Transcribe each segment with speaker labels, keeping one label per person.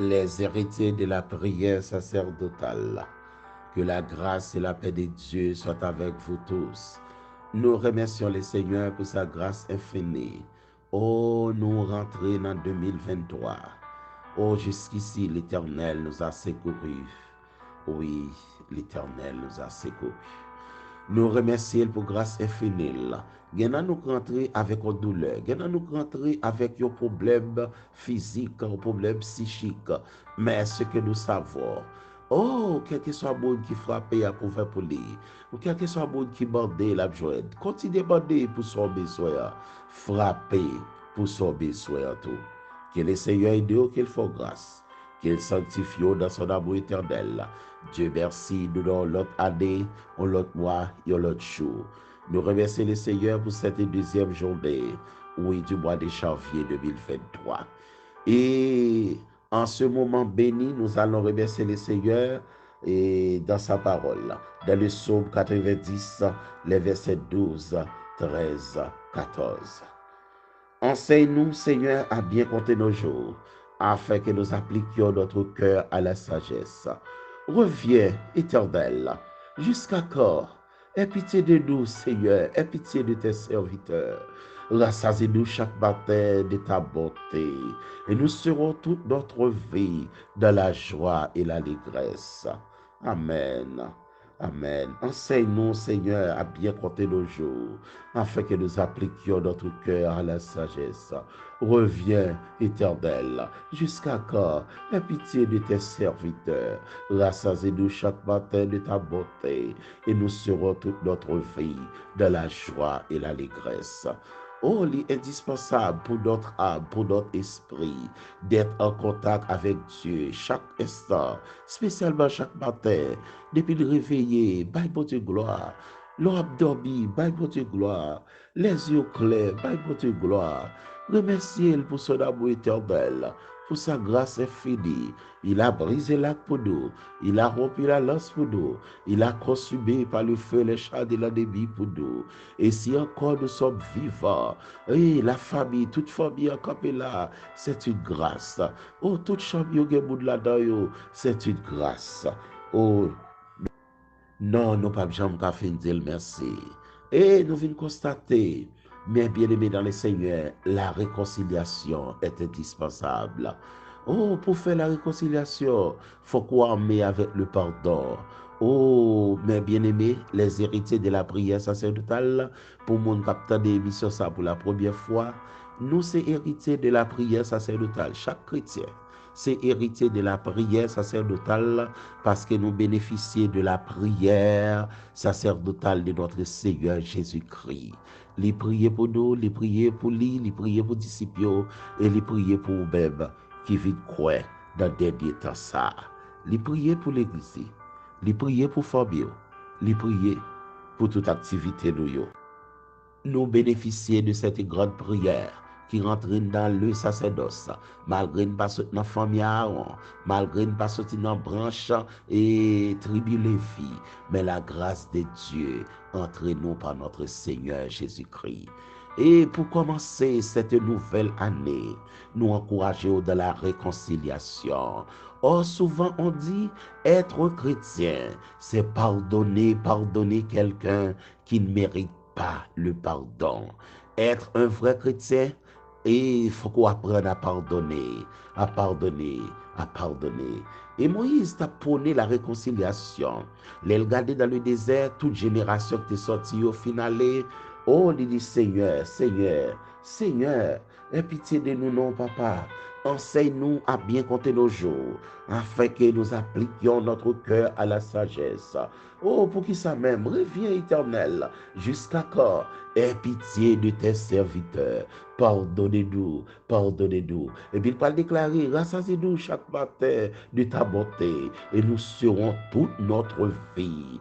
Speaker 1: les héritiers de la prière sacerdotale. Que la grâce et la paix de Dieu soient avec vous tous. Nous remercions le Seigneur pour sa grâce infinie. Oh, nous rentrons dans 2023. Oh, jusqu'ici, l'Éternel nous a secourus. Oui, l'Éternel nous a secourus. Nous remercions pour grâce infinie. Nous nous rentrer avec une douleur. Nous nous rentrer avec un problème physique, un problème psychique. Mais ce que nous savons, oh, quel que soit le monde qui frappe pour faire pour lui, ou quel que soit le monde qui bande la joie, continuez de bander pour son besoin, frapper pour son besoin tout. Que le Seigneur aide, qu'il fasse grâce, qu'il sanctifie dans son amour éternel. Dieu merci, nous donnons l'autre année, l'autre mois et l'autre jour. Nous remercions le Seigneur pour cette deuxième journée, oui, du mois de janvier 2023. Et en ce moment béni, nous allons remercier le Seigneur et dans sa parole. Dans le psaume 90, les versets 12, 13, 14. Enseigne-nous, Seigneur, à bien compter nos jours, afin que nous appliquions notre cœur à la sagesse. Reviens, Éternel, jusqu'à quand? Aie pitié de nous, Seigneur, aie pitié de tes serviteurs. Rassasie-nous chaque matin de ta bonté, et nous serons toute notre vie dans la joie et l'allégresse. Amen. Amen. Enseigne-nous, Seigneur, à bien compter nos jours, afin que nous appliquions notre cœur à la sagesse. Reviens, Éternel, jusqu'à quand? Aie pitié de tes serviteurs. Rassasie-nous chaque matin de ta bonté, et nous serons toute notre vie dans la joie et l'allégresse. Oh, il est indispensable pour notre âme, pour notre esprit, d'être en contact avec Dieu chaque instant, spécialement chaque matin, depuis le réveiller, bye pour Dieu gloire. L'homme dormi, bye pour Dieu gloire. Les yeux clairs, bye pour Dieu gloire. Remerciez-le pour son amour éternel, pour sa grâce infinie. Il a brisé l'arc pour nous, il a rompu la lance pour nous, il a consumé par le feu les chats de l'ennemi pour nous. Et si encore nous sommes vivants, et la famille, toute famille encore est là, c'est une grâce. Oh, toute famille qui est là-dedans, c'est une grâce. Oh, non, nous pas jamais qu'à fin dire merci. Et nous venons constater, mes bien-aimés dans le Seigneur, la réconciliation est indispensable. Oh, pour faire la réconciliation, faut qu'on met avec le pardon. Oh, mes bien-aimés, les héritiers de la prière sacerdotale, pour mon capteur d'émission ça pour la première fois, nous c'est héritiers de la prière sacerdotale, chaque chrétien. C'est héritier de la prière sacerdotale parce que nous bénéficions de la prière sacerdotale de notre Seigneur Jésus-Christ. Les prier pour nous, les prier pour lui, les prier pour disciples et les prier pour vous-même qui vivent quoi dans des derniers temps ça. Les prier pour l'église, les prier pour famille, les prier pour toute activité nous. Nous bénéficier de cette grande prière qui rentre dans le sacerdoce, malgré ne pas sortir dans la famille Aaron, malgré ne pas sortir dans la branche et tribu Lévi, mais la grâce de Dieu entre nous par notre Seigneur Jésus-Christ. Et pour commencer cette nouvelle année, nous encourageons dans la réconciliation. Or, souvent on dit être chrétien, c'est pardonner quelqu'un qui ne mérite pas le pardon. Être un vrai chrétien, et il faut qu'on apprenne à pardonner, à pardonner, à pardonner. Et Moïse t'a prôné la réconciliation. Les regarder dans le désert, toute génération qui est sortie au final, oh, il dit Seigneur, Seigneur, Seigneur, aie pitié de nous, non, papa. Enseigne-nous à bien compter nos jours, afin que nous appliquions notre cœur à la sagesse. Oh, pour qui ça même, reviens éternel, jusqu'à quand? Aie pitié de tes serviteurs. Pardonnez-nous, pardonnez-nous. Et puis il va déclarer, rassasiez-nous chaque matin de ta bonté, et nous serons toute notre vie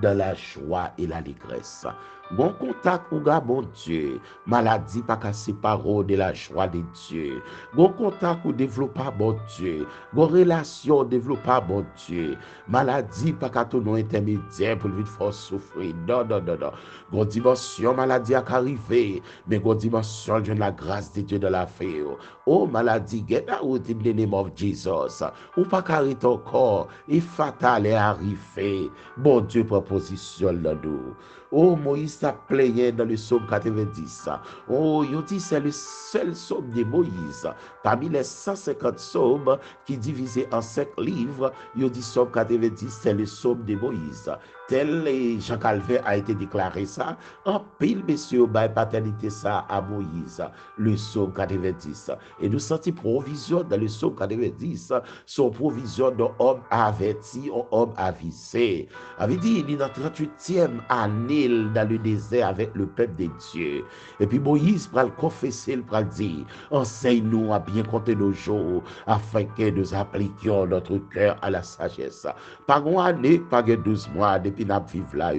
Speaker 1: dans la joie et l'allégresse. Bon contact ou gars, bon Dieu. Maladie pas qu'à séparer de la joie de Dieu. Bon contact ou développer, bon Dieu. Bon relation développer, bon Dieu. Maladie pas qu'à ton nom intermédiaire pour le vite force souffrir. Non, non, non, non. Bon dimension maladie a arrivé. Mais bon dimension de la grâce de Dieu de la fée. Oh maladie, get out in the name of Jesus. Ou pas carrer ton corps. Et fatal est arrivé. Bon Dieu, proposition là nous. Oh, Moïse t'a plaigné dans le psaume 90. Oh, il dit c'est le seul psaume de Moïse. Parmi les 150 psaumes qui divisés en 5 livres, il dit psaume 90, c'est le psaume de Moïse. Tel Jean Calvin a été déclaré ça. En pile, messieurs, by paternité ça à Moïse, le psaume 90. Et nous sentons provision dans le psaume 90, son provision d'un homme averti, un homme avisé. Avait dit, il est dans la 38e année dans le désert avec le peuple de Dieu. Et puis Moïse va le confesser, il va le dire, enseigne-nous à bien compter nos jours, afin que nous appliquions notre cœur à la sagesse. Pas une année, pas 12 mois, depuis nous vivons là,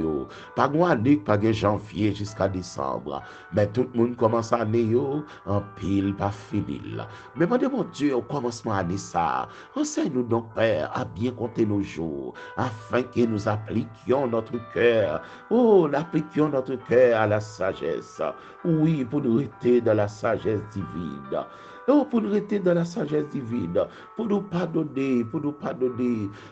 Speaker 1: pas une année, pas janvier jusqu'à décembre. Mais tout le monde commence à année, en pile, pas fini. Mais mon Dieu, au commencement année ça, enseigne-nous donc, Père, à bien compter nos jours, afin que nous appliquions notre cœur. Oh, appliquions notre cœur à la sagesse. Oui, pour nous rester dans la sagesse divine. Oh, pour nous rester dans la sagesse divine, pour nous pardonner,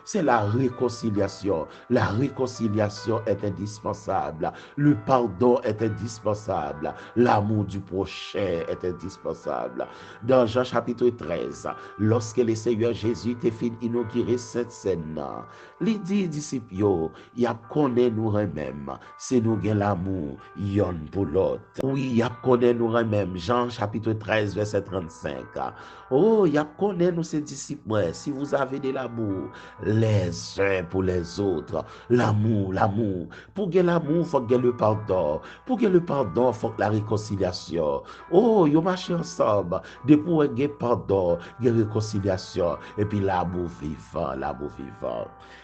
Speaker 1: c'est la réconciliation. La réconciliation est indispensable. Le pardon est indispensable. L'amour du prochain est indispensable. Dans Jean chapitre 13, lorsque le Seigneur Jésus t'a fait inaugurer cette scène, il dit disciples, il y a connaît nous même, c'est nous qui l'amour, yon pour l'autre. Oui, il y a connaît nous même. Jean chapitre 13, verset 35. Oh, il y a connaît nous ces disciples, si vous avez de l'amour, les uns pour les autres. L'amour. Pour que l'amour, il faut que le pardon. Pour que le pardon, il faut que la réconciliation. Oh, ils marchent ensemble. Depuis qu'il y a pardon, il y a réconciliation. Et puis l'amour vivant.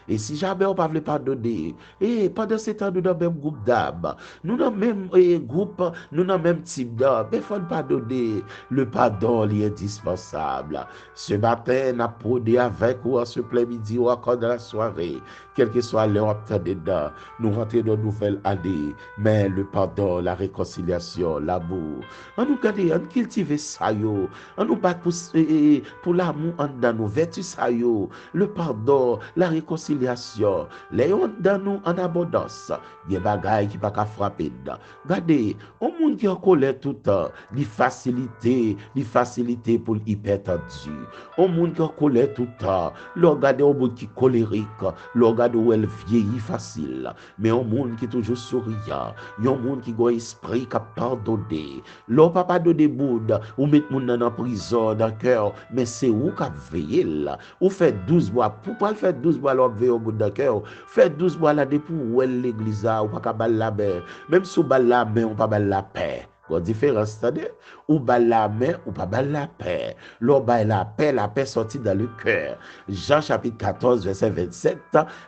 Speaker 1: Et si jamais on ne peut pas pardonner, et pendant ce temps, nous dans le même groupe d'âmes, nous dans le même groupe, nous dans le même type d'âme, mais il faut pardonner. Le pardon est indispensable. Ce matin, nous avons prôné avec vous en ce plein midi ou encore dans la soirée, quel que soit l'heure dedans, nous rentrons dans une nouvelle année, mais le pardon, la réconciliation, l'amour, on nous garde, on cultive ça, on nous bat pour l'amour dans nos vertus, ça, le pardon, la réconciliation, les dans nous en abondance, des bagailles qui ne peuvent pas frapper. Regardez, au monde qui est en colère tout le temps, les facilités pour l'hypertendu. Au monde qui est en colère tout le temps, regardez au monde qui est colérique, regardez où elle vieillit facile. Mais au monde qui est toujours souriant, il y a un monde qui a un esprit qui a pardonné. L'on ne peut pas donner monde, ou mettre monde dans la prison, dans le cœur, mais c'est où qui a veillé là. Ou fait 12 mois, pourquoi faire 12 mois l'on veille au bout de cœur? Fait 12 mois là, depuis où est l'église, ou pas qu'à la main. Même si on bat la main, on pas la paix. Quoi différence, c'est-à-dire, ou bat la main, ou pas la paix. L'on bat la paix sortie dans le cœur. Jean chapitre 14, verset 27,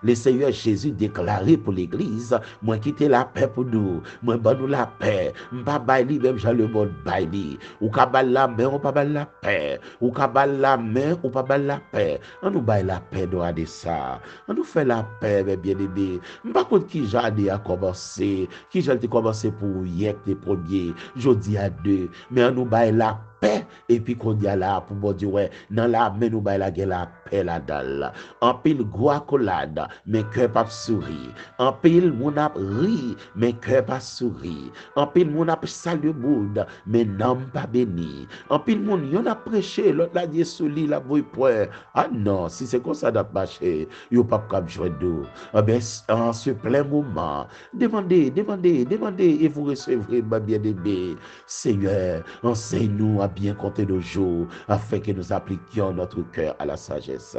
Speaker 1: le Seigneur Jésus déclaré pour l'église, moi quitter la paix pour nous, moi ban nous la paix, m'pa baili même Jean le monde baili. Ou ka bat la main, ou pas la paix. Ou ka bat la main, ou pas la paix. On nous bat la paix dans de ça. On nous fait la paix, mes bien-aimés. M'pa contre qui j'ai a commencé, qui j'ai commencé pour hier, les premiers. Jodi à 2, mais on nous baille la paix, et puis qu'on y a là, pour bon Dieu, ouais, dans la main nous baille la paix là-dedans. En pile gros accolade, mais cœur pas sourire. En pile mon ap ri, mais cœur pas sourire. En pile mon ap salut monde, mais n'am pas béni. En pile mon yon a prêché, l'autre la dit sous lit la bouille point. Ah non, si c'est comme ça d'ap marcher, yo pas cap joindre d'eau. Ah ben, en ce plein moment, demandez, et vous recevrez, ma bien-aimé. Seigneur, enseigne-nous à bien compter nos jours, afin que nous appliquions notre cœur à la sagesse.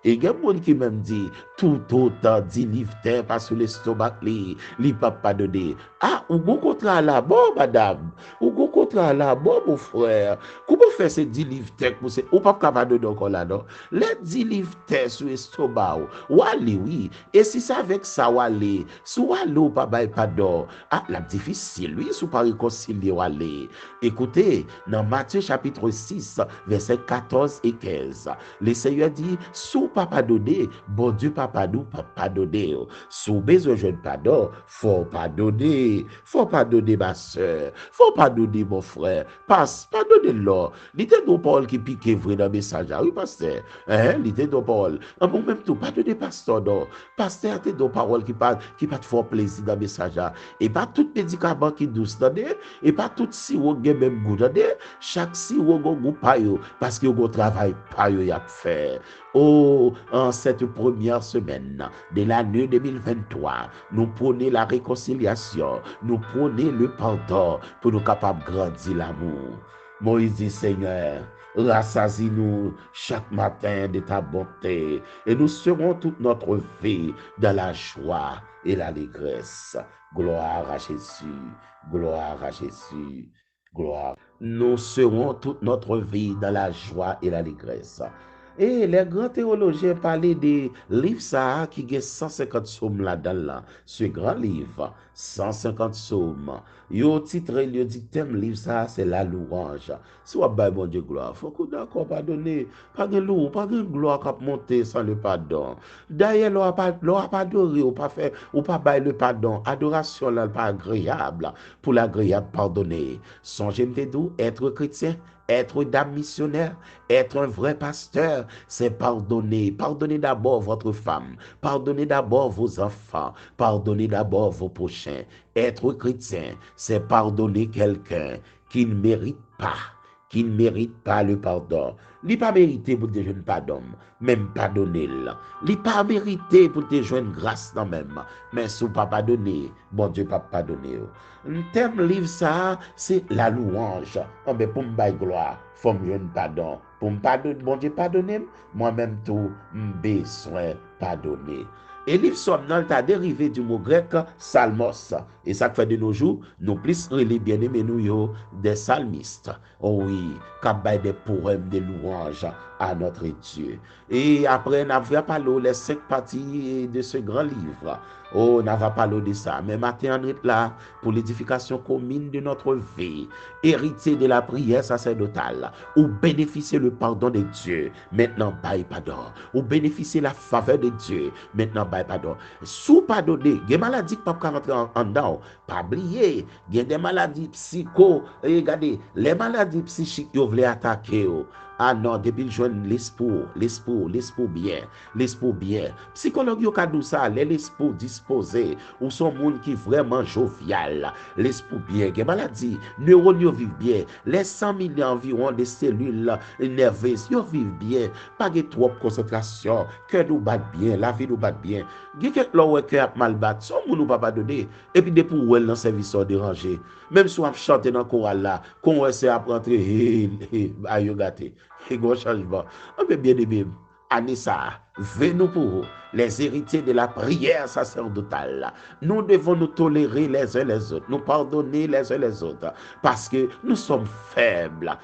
Speaker 1: Et il y a des gens qui même dit, tout autant dit livre pas sur l'estomac, li pas pardonner. Ah, ou go contrat là, bon, madame, ou go contrat là, bon, mon frère. Comment faire ces 10 livres pour c'est, ou pas pardonner encore là, non? Les 10 livres sur l'estomac, ou aller, oui. Et si c'est avec ça, ou aller, sous aller ou pas bail pardon, ah, la difficile, oui, sous pas réconcilier ou aller. Écoutez, dans Matthieu chapitre 6, versets 14 et 15, le Seigneur dit, sous pas pardonner, bon Dieu papa nous pas pardonner. Sous besoin de pardon, faut pardonner ma soeur, faut pardonner mon frère, pardonnez-le. L'idée de Paul qui pique vrai dans le message, oui pasteur, l'idée de Paul, bon même tout, pardonnez pasteur, non, pasteur a des paroles qui pas fort plaisir dans le message, et pas tout médicament qui douce, et pas tout sirop qui même goût, chaque sirop qui goût pas parce que vous travail pas y a fait. Oh, en cette première semaine de l'année 2023, nous prenons la réconciliation, nous prenons le pardon pour nous capables de grandir l'amour. Moïse dit, Seigneur, rassasie-nous chaque matin de ta bonté et nous serons toute notre vie dans la joie et l'allégresse. Gloire à Jésus, gloire à Jésus, gloire. Nous serons toute notre vie dans la joie et l'allégresse. Et les grands théologiens parlaient des livres ça qui ont 150 psaumes là-dedans. Ce grand livre, 150 psaumes. Yo titre, yo dit thème livre ça, c'est la louange. Soit by bon Dieu gloire. Faut qu'on d'accord pardonner. Pas de loup, pas de gloire qui monter sans le pardon. D'ailleurs, l'on a pas adoré, ou pas fait, ou pas bail le pardon. Adoration là, pas agréable. Pour l'agréable pardonner. Songez-moi d'où être chrétien. Être dame missionnaire, être un vrai pasteur, c'est pardonner. Pardonnez d'abord votre femme, pardonnez d'abord vos enfants, pardonnez d'abord vos prochains. Être chrétien, c'est pardonner quelqu'un qui ne mérite pas le pardon. Il n'est pas mérité pour te joindre pardon, même pardonner. Il n'est pas mérité pour te joindre grâce non même, mais si vous pas pardonner, bon Dieu pas pardonner. Un thème livre ça, c'est la louange. Oh, mais pour me bailler gloire, faut me joindre pardon. Pour me pardonner, bon Dieu pardonner, moi-même tout, besoin pardonner. Et livre somme dans le dérivé du mot grec salmos. Et ça fait de nos jours, nous plus les bien-aimés nous des salmistes. Oh oui, qui des poèmes de louange à notre Dieu. Et après, on va parler les 5 parties de ce grand livre. Oh, on va parler de ça. Mais maintenant, on est là pour l'édification commune de notre vie. Héritier de la prière sacerdotale. Ou bénéficier le pardon de Dieu. Maintenant, bail pardon. Ou bénéficier la faveur de Dieu. Maintenant, bail pardon. Sous pardonner, il y a des maladies qui ne peuvent pas rentrer en dedans. Pas oublier, il y a des maladies psycho. Regardez, les maladies psychiques, ils veulent attaquer. Ah non, depuis le jeune, l'esprit bien. Psychologue, yo ka dou ça, l'esprit disposé, ou son monde qui vraiment jovial, l'esprit bien, que maladie, neurones yo vivent bien, les 100 millions environ de cellules nerveuses, yo vivent bien, pas de trop de concentration, cœur nous bat bien, la vie nous bat bien. Gè quelques lois que mal bat, son moun nous pas donner, et puis de pour ou dans service dérangé. Même si on chante dans le choral là, qu'on essaie à rentrer, aïe gâté. Et gros changement. On peut bien aimer. Anissa, venez pour les héritiers de la prière sacerdotale. Nous devons nous tolérer les uns les autres, nous pardonner les uns les autres, parce que nous sommes faibles.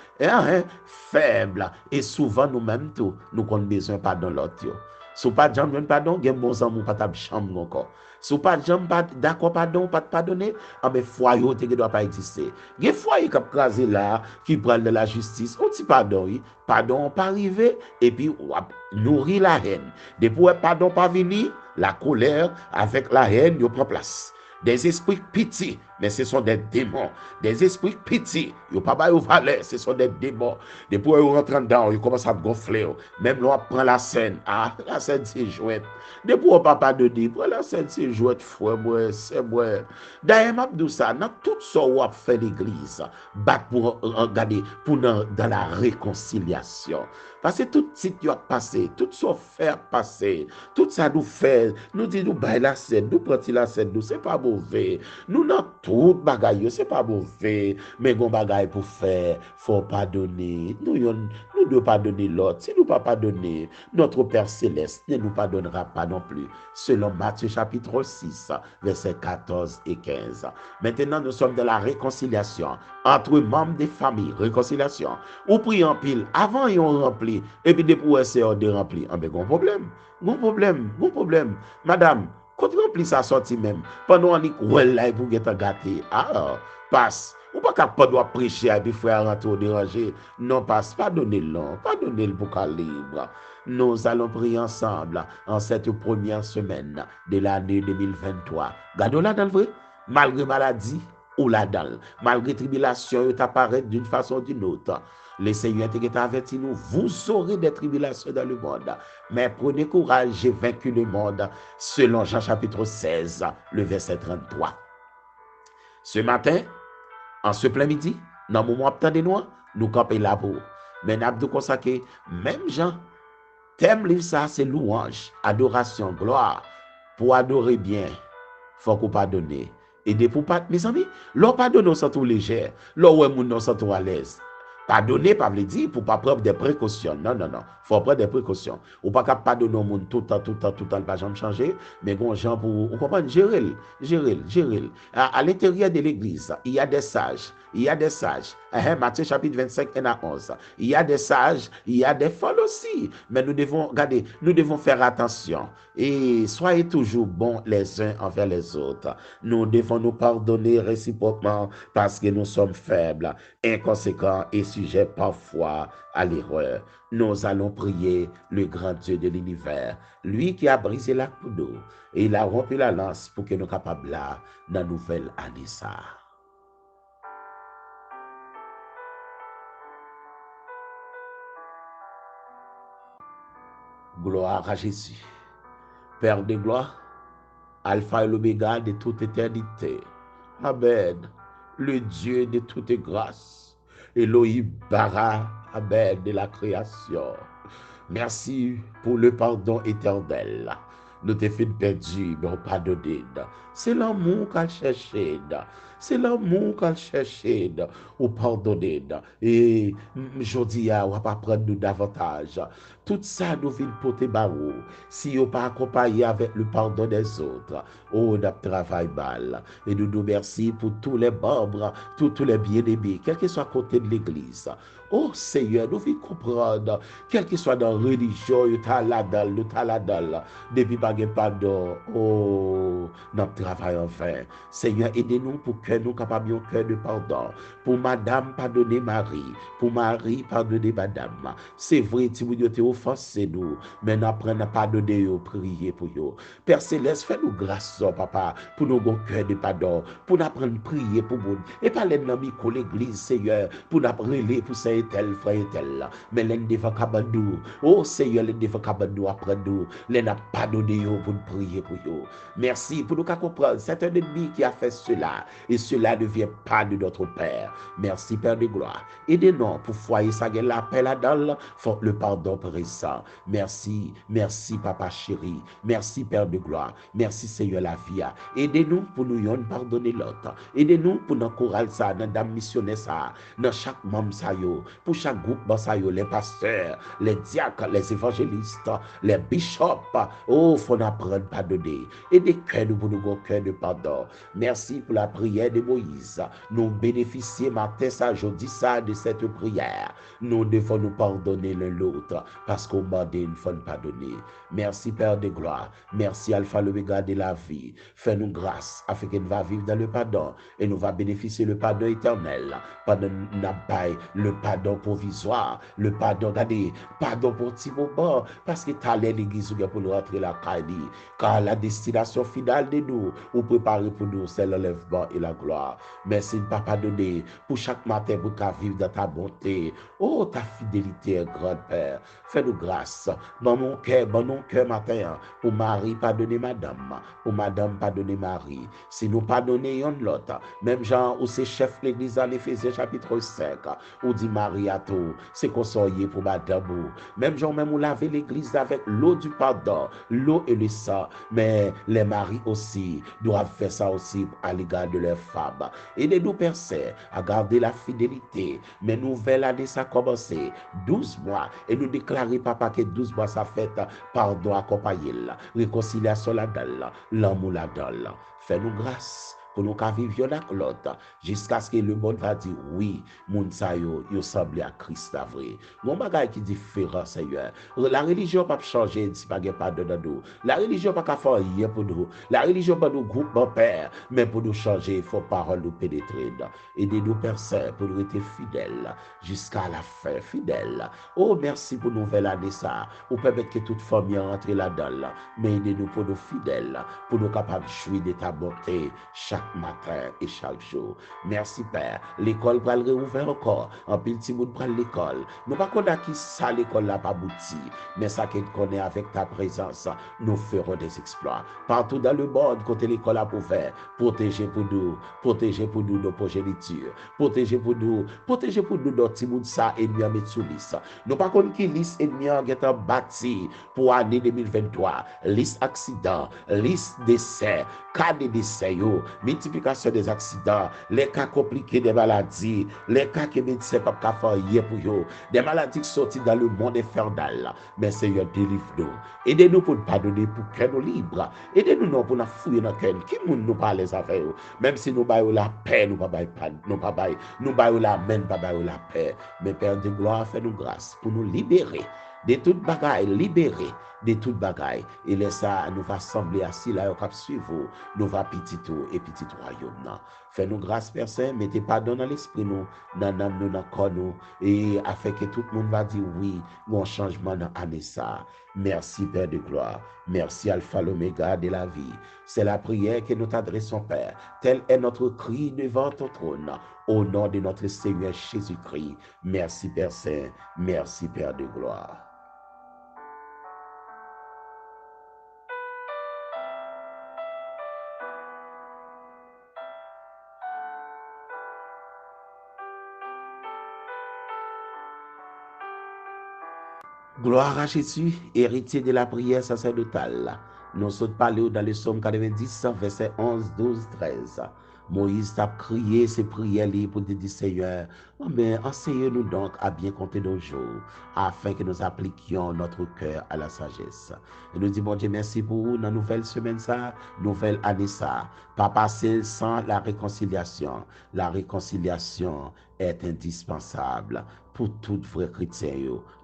Speaker 1: Faibles. Et souvent nous-mêmes, nous avons besoin de pardon l'autre. Si pas de jambe pardon, il y a bon amour, pas de chambre encore. Si pas de jambe d'accord pardon, pas de pardonner, mais foyer ne doit pas exister. Il y a foyer qui a crasé là, qui prend de la justice, on dit pardon, oui. Pardon pas arrivé, et puis on nourrit la haine. Depuis pardon pas venu, la colère avec la haine, il prend place. Des esprits pitié, mais ce sont des démons. Des esprits pitié, ils pas de valeur, ce sont des démons. Depuis qu'ils rentrent dedans, ils commencent à gonfler. Même là, on prend la scène. Ah, la scène, c'est jouette. Depuis qu'on papa de dire, la scène, c'est jouette, c'est moi. D'ailleurs, Mabdou ça, dans tout ce qu'on fait l'église, bat pour regarder, pour dans la réconciliation. Parce que tout ce qui a passé, tout ce faire passer, tout ça nous fait, nous dit nous bail la scène, nous prenons la scène, nous c'est pas mauvais. Nous dans tout bagaille, c'est pas mauvais, mais gon bagaille pour faire, faut pardonner. Nous devons pardonner l'autre, si nous ne pas pardonner, notre Père Céleste ne nous pardonnera pas non plus. Selon Matthieu chapitre 6, versets 14 et 15. Maintenant, nous sommes dans la réconciliation entre membres des familles. Réconciliation. Ou prie en pile, avant et on remplit, et puis depuis c'est on de remplir. Ah ben, bon problème. Madame, quand on remplit sa sortie même, pendant on dit, ouais, là, pour être gâté. Ah, passe. Ou pas qu'à pas doit prêcher et puis frère rentrer au déranger. Non, passe, pardonnez-le pour qu'à libre. Nous allons prier ensemble en cette première semaine de l'année 2023. Gardons là dans le vrai, malgré maladie ou la dalle, malgré tribulation, il apparaît d'une façon ou d'une autre. Le Seigneur t'a averti nous, vous aurez des tribulations dans le monde, mais prenez courage, j'ai vaincu le monde, selon Jean chapitre 16, le verset 33. Ce matin, en ce plein midi, dans le moment de nous, nous campons là pour. Mais nous avons consacré, même Jean, thème livre ça, c'est louange, adoration, gloire. Pour adorer bien, il faut qu'on pardonne. Et de pour pas, mes amis, l'on pardonne sans tout léger, l'on ouais moun sans tout à l'aise. Pardonner, pas veut dire pour pas prendre des précautions. Non. Faut prendre des précautions. Ou pas capable pardonner au monde tout le temps, pas jamais changer. Mais bon, gens pour, vous comprenez, gérer. À l'intérieur de l'église, il y a des sages. Matthieu chapitre 25, 1 à 11. Il y a des sages, il y a des folles aussi. Mais nous devons faire attention. Et soyez toujours bons les uns envers les autres. Nous devons nous pardonner réciproquement parce que nous sommes faibles, inconséquents et sujets parfois à l'erreur. Nous allons prier le grand Dieu de l'univers, lui qui a brisé la coude et il a rompu la lance pour que nous soyons capables là dans la nouvelle année ça. Gloire à Jésus, Père de gloire, Alpha et l'Oméga de toute éternité. Amen. Le Dieu de toute grâce, Elohim Bara, Amen, de la création. Merci pour le pardon éternel. Nous te fait perdu, mais on pardonne. C'est l'amour qu'elle cherchait. C'est l'amour qu'elle cherchait. Ou pardonner. Et je dis, on va pas prendre nous davantage. Tout ça nous vient porter barreau. Si on pas accompagné avec le pardon des autres, on a travaillé mal. Et nous nous remercions pour tous les membres, tous les bien-aimés, quel que soit côté de l'église. Oh Seigneur, nous voulons comprendre, quel que soit dans la religion, nous taladal, depuis pas de pardon, oh, notre travail enfin. Seigneur, aidez-nous pour que nous capables un cœur de pardon. Pour madame, pardonner Marie. Pour Marie, pardonner madame. C'est vrai, si vous avez offensé nous, mais nous apprenons à pardonner, prier pour vous. Père Céleste, fais-nous grâce, papa, pour nous avoir un cœur de pardon, pour nous apprendre à prier pour vous. Et pas les amis pour l'église, Seigneur, pour nous apprendre pour ça. Tel frère tel mais l'en devant kabadou oh Seigneur l'en devant kabadou après nous l'en a pardonné pour prier pour eux. Merci pour nous comprendre c'est un ennemi qui a fait cela et cela ne vient pas de notre Père. Merci Père de gloire, aidez-nous pour foyer ça l'appel à dans le pardon présent. Merci Papa chéri, merci Père de gloire, merci Seigneur la vie. Aidez-nous pour nous yon pardonner l'autre, aidez-nous pour nous chorale ça dans dame missionnaire ça dans chaque membre ça yo, pour chaque groupe, les pasteurs, les diacres, les évangélistes, les bishops. Oh, il faut apprendre à pardonner. Et des cœurs, nous pour nous cœur de pardon. Merci pour la prière de Moïse. Nous bénéficions matin, ça, jeudi, ça, de cette prière. Nous devons nous pardonner l'un l'autre parce qu'on m'a dit il faut nous pardonner. Merci Père de gloire. Merci Alpha l'Oméga de la vie. Fais-nous grâce afin que nous va vivre dans le pardon et nous va bénéficier le pardon éternel. Pardon n'a pas le pardon provisoire, le pardon, regardez, pardon pour petit moment, parce que tu as l'église pour nous rentrer la caille, car la destination finale de nous, ou préparer pour nous, c'est l'enlèvement et la gloire. Merci de ne pas pardonner pour chaque matin pour qu'à vivre dans ta bonté. Oh, ta fidélité est grande, Père. Fais-nous grâce dans mon cœur matin, pour Marie, pardonner madame, pour madame, pardonner Marie. Si nous pardonnons l'autre, même Jean, où c'est chef l'église dans l'Éphésiens chapitre 5, où dit Marie à tout, c'est conseiller pour madame. Même Jean, même où laver l'église avec l'eau du pardon, l'eau et le sang, mais les maris aussi doivent faire ça aussi à l'égard de leurs femmes. Aidez-nous, Père Saint, à garder la fidélité. Mais nouvelle année, ça a commencé. 12 mois. Et nous déclarer, papa, que 12 mois, ça fait pardon accompagné. Réconciliation là-dedans. L'amour là-dedans. Fais-nous grâce pour nous vivre avec l'autre, jusqu'à ce que le monde va dire oui, moun sa yo semble à Christ la vrai. Mon bagage qui est différent, Seigneur. La religion pas changer, si pas pardon dans nous. La religion pas faire rien pour nous. La religion pas nous groupe mon Père, mais pour nous changer, il faut parole nous pénétrer. Aidez-nous, Père Saint, pour nous être fidèles jusqu'à la fin, fidèles. Oh, merci pour nouvelle année ça. Ou permettre que toute famille entre là-dedans. Mais aidez-nous pour nous fidèles, pour nous capables de jouir de ta bonté chaque matin et chaque jour. Merci, Père. L'école va le réouvrir encore. En pile, petit monde prend l'école. Nous ne connaissons pas qui ça, l'école n'a pas abouti. Mais ça qu'on connaît avec ta présence, nous ferons des exploits. Partout dans le monde, côté l'école a ouvert, protégez pour nous nos progénitures. Protégez pour nous notre petit monde ça, ennemi à mettre sous liste. Nous ne connaissons pas qui liste ennemi à être bâti pour l'année 2023. Liste accident, liste décès, cas de décès, multiplication des accidents, les cas compliqués des maladies, les cas que médecins ne peuvent pas faire pour eux, des maladies qui sortent dans le monde infernal. Mais Seigneur, délivre-nous. Aidez-nous pour nous pardonner, pour que nous libres. Aidez-nous pour nous fouiller dans le cœur. Qui nous parle avec eux? Même si nous baillons la paix, nous baillons la main, nous baillons la paix. Mais Père de gloire, fais-nous grâce pour nous libérer de toute bagaille, libérer de toute bagaille. Et laisse ça, nous va sembler assis là, au suivre, nous va petit tout et petit royaume. Fais-nous grâce, Père Saint, mettez pardon dans l'esprit, nous, dans l'âme, nous, dans le corps, nous, et afin que tout le monde va dire oui, mon changement dans l'année ça. Merci, Père de gloire. Merci, Alpha, l'Oméga de la vie. C'est la prière que nous t'adressons, Père. Tel est notre cri devant ton trône. Au nom de notre Seigneur Jésus-Christ. Merci, Père Saint. Merci, Père de gloire. Gloire à Jésus, héritier de la prière sacerdotale. Nous sommes parlés dans le psaume 90, verset 11, 12, 13. Moïse t'a crié ses prières pour te dire, Seigneur, mais enseignez-nous donc à bien compter nos jours, afin que nous appliquions notre cœur à la sagesse. Et nous disons, bon Dieu, merci pour vous, dans la nouvelle semaine, ça, nouvelle année, ça, pas passer sans la réconciliation. La réconciliation est indispensable pour tout vrai chrétien,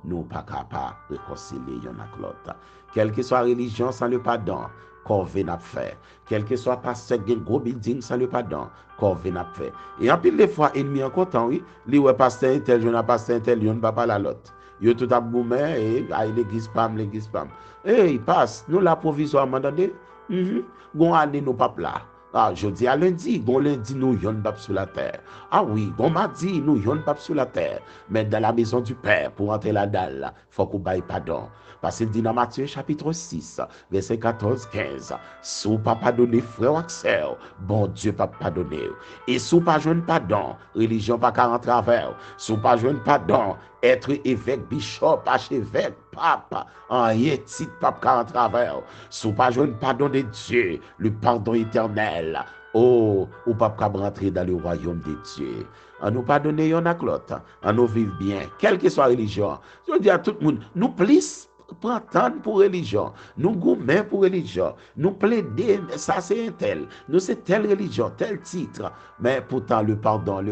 Speaker 1: nous pas capables de réconcilier yon avec l'autre. Quelle que soit la religion sans le pardon, qu'on vient à faire. Quel que soit pasteur qui a un gros building sans le pardon, qu'on vient à faire. Et en pile des fois, ennemi en content, oui, li ouais pasteur tel, je n'ai pasteur tel, yon pas parler à l'autre. Yo tout a boumé, et l'église pam. Et il passe, nous la provisoirement donné. Gon année nous pas là. Ah, je dis à lundi, nous yon pas sur la terre. Ah oui, gon mardi, nous yon pas sur la terre. Mais dans la maison du Père, pour entrer la dalle, faut qu'on baille pardon. Parce qu'il dit dans Matthieu chapitre 6, verset 14-15, si vous pas pardonner frère ou sœur, bon Dieu pas pardonner. Et si vous pas joindre pardon, religion pas qu'à rentrer avec. Si vous pas joindre pardon, être évêque, bishop, archevêque, pape, en titre pape qu'à rentrer avec. Si vous pas joindre pardon de Dieu, le pardon éternel, oh, ou pas qu'à rentrer dans le royaume de Dieu. En nous pardonner yon à l'autre, en nous vivre bien, quelle que soit la religion. Je dis à tout le monde, nous plisse prendre pour religion, nous gourmets pour religion, nous plaider, ça c'est un tel, nous c'est telle religion, tel titre, mais pourtant le pardon.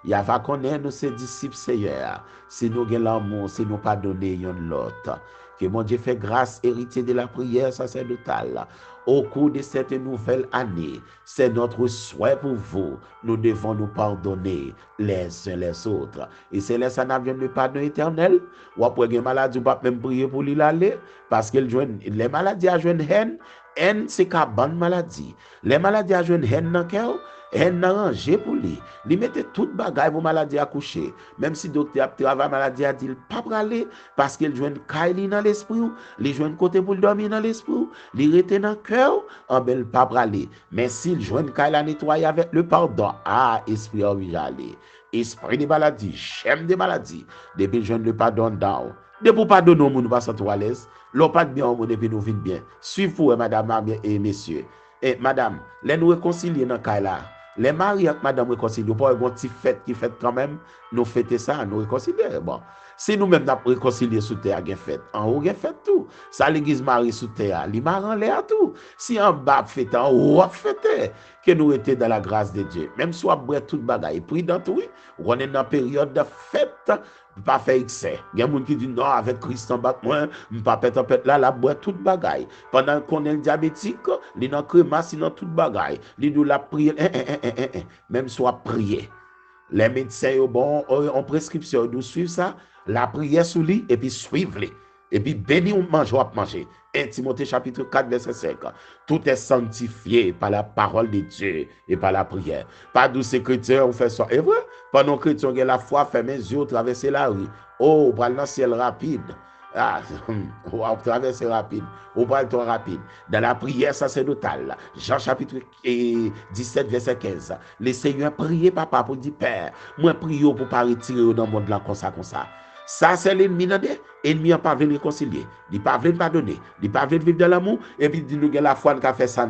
Speaker 1: Il y a va connaître nous ses disciples Seigneur, si nous avons l'amour, si nous pardonner yon l'autre. Que mon Dieu fait grâce, héritier de la prière sacerdotale. Au cours de cette nouvelle année, c'est notre souhait pour vous. Nous devons nous pardonner les uns les autres. Et c'est là ça n'a vient le pardon éternel. Ou après une maladie, ou pas même prier pour lui aller. Parce que les maladies à jouer haine. Haine, c'est qu'à bonne maladie. Les maladies à jouer haine dans le cœur. Elle n'a rangé pour lui. Il mettait toute bagaille pour maladie à coucher. Même si le docteur a travaillé maladie a dit pas pour aller parce qu'il joue une caille dans l'esprit, il joue un côté pour dormir dans l'esprit, il rete dans le cœur, en bel pas pour aller. Mais s'il joue une caille à nettoyer avec le pardon, esprit a envie d'aller. Esprit de maladie, j'aime des maladies. Depuis je ne le pardonne down. Depuis pardonner au monde, nous va sentir à l'aise. L'on pas de bien au monde depuis nous vivons bien. Suivez-vous, madame et messieurs. Et madame, les nous réconcilier dans le cas là. Les maris avec madame réconcilier, pas un petit fête qui fait quand même, nous fêter ça, nous réconcilier. Bon, si nous-mêmes nous réconcilier sous terre, gen fête, en haut, gen fête tout. Ça, l'église marie sous terre, li maran l'air tout. Si en bas fête, en haut, fête, que nous étions dans la grâce de Dieu. Même si on boit toute bagaille, prudent, oui, on est dans la période de fête, pas faire excès. Il y a des gens qui disent non, avec Christ en bas, moi, je ne pas pète là, la boire toute bagaille. Pendant qu'on est diabétique, il y a crémasse, il y a toute bagaille. Il doit la prier, même soit prier. Les médecins, bon, en prescription, ils suivent ça, la prière sous lui, et puis suivre-les. Et puis béni ou manger ou manger. 1 Timothée chapitre 4, verset 5. Tout est sanctifié par la parole de Dieu et par la prière. Pas douce chrétien, on fait ça. Et vrai, pendant que chrétien a la foi, fait mes yeux, traverser la rue. Oh, on parle dans le ciel rapide. Ah, on va traverser rapide. On parle trop rapide. Dans la prière sacerdotale, Jean chapitre 17, verset 15. Le Seigneur priait papa pour dire Père, moi prie pour ne pas retirer dans le monde là comme ça, comme ça. Ça, c'est l'ennemi. L'ennemi n'a pas voulu réconcilier. Il n'a pas voulu pardonner. Il n'a pas voulu vivre dans l'amour. Et puis, il nous a la foi qui a fait ça.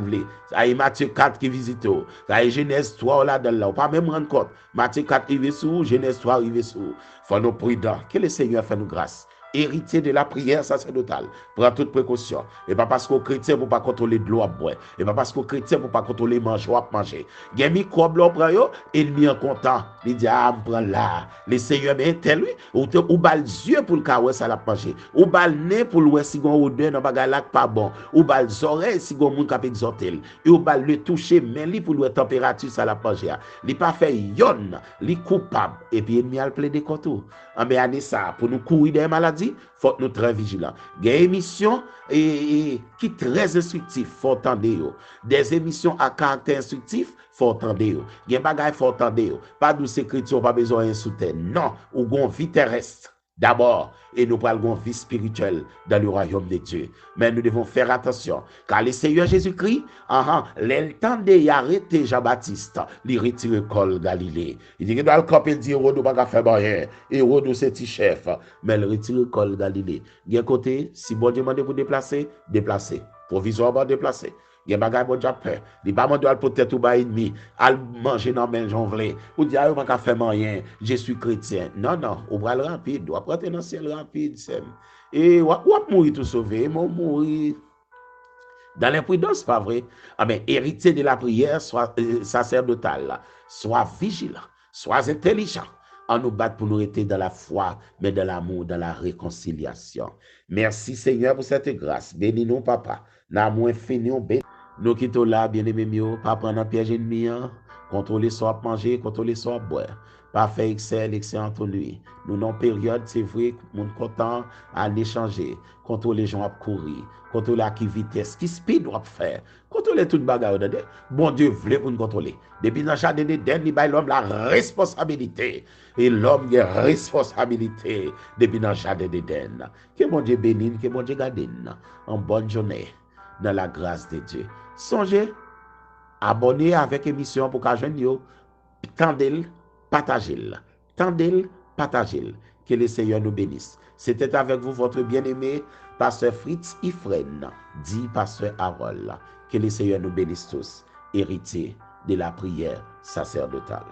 Speaker 1: Ça y est Matthieu 4 qui visite. Ça y est Genèse 3 là-dedans. On ne peut pas même rendre compte. Matthieu 4 arrive sous, Genèse 3 arrive sous. Il faut nous prudents. Que le Seigneur fait nous grâce. Héritier de la prière sacerdotale. Prends toute précaution. Et pas parce qu'au chrétien, pour pas contrôler de l'eau à boire. Et pas parce qu'au chrétien, pour pas contrôler manger ou à manger. Il y a un microbe là, prend yo, ennemi en content. Il dit, ah, me prend là. Le Seigneur, mais tel lui, ou bal yeux pour le cas où ça l'a manger. Ou bal nez pour le si gon odeur dans bagay là pas bon. Ou bal oreilles si gon moun k'ap exhorter. Et ou bal le toucher, mais li pour le température ça l'a manger. Li pas fait yon, li coupable. Et puis ennemi a plaidé contre. En mais année ça, pour nous courir des maladies, il faut que nous très vigilants. Il y a des émissions qui sont très instructives, il faut entendre. Des émissions à caractère instructif, il faut entendre. Il y a des bagages, il faut entendre. Pas de sécurité, pas besoin de soutien. Non, ou une vie terrestre. D'abord, et nous parlons vie spirituelle dans le royaume de Dieu. Mais nous devons faire attention, car le Seigneur Jésus-Christ, le temps d'arrêter Jean-Baptiste, il retire le col Galilée. Il dit que dans le camp, il dit, Héros ne pas faire rien, Héros c'est petit chef, mais il retire le col Galilée. D'un côté, si bon Dieu demande pour déplacer, provisoirement déplacer. Il y a des bagages bon Dieu peur. Il pas mandé peut-être ou ba ennemi, al manger dans men jonvle. Ou dire on va faire rien, je suis chrétien. Non non, on va le rapide, on va prendre dans ciel rapide sem. Et on va mourir tout sauvé, on mourir dans l'imprudence, pas vrai? Ah ben héritier de la prière soit sacerdotale, soit vigilant, soit intelligent. On nous bat pour nous rester dans la foi, mais dans l'amour, dans la réconciliation. Merci Seigneur pour cette grâce. Bénis-nous, Papa. N'amour infini, bénis. Nous quittons là, bien-aimés mieux, pas prendre un piège ennemi, contrôler soit manger, contrôler soit boire. Pas faire excès entre lui. Nous, dans période, c'est vrai, nous content à l'échanger. Contrôler les gens à courir. Contrôler à qui vitesse, qui speed doit faire. Contrôler toute bagarre. Bon Dieu voulait pour nous contrôler. Depuis dans le jardin d'Éden, il a l'homme la responsabilité. Et l'homme a responsabilité depuis dans le jardin d'Éden. Que mon Dieu bénisse, que mon Dieu garde. En bonne journée, dans la grâce de Dieu. Songez, abonnez avec émission pour qu'à jeune tendez-le, partagez-le. Tendez-le, partagez-le. Que le Seigneur nous bénisse. C'était avec vous votre bien-aimé, Pasteur Fritz Ifren, dit Pasteur Harold. Que le Seigneur nous bénisse tous, héritiers de la prière sacerdotale.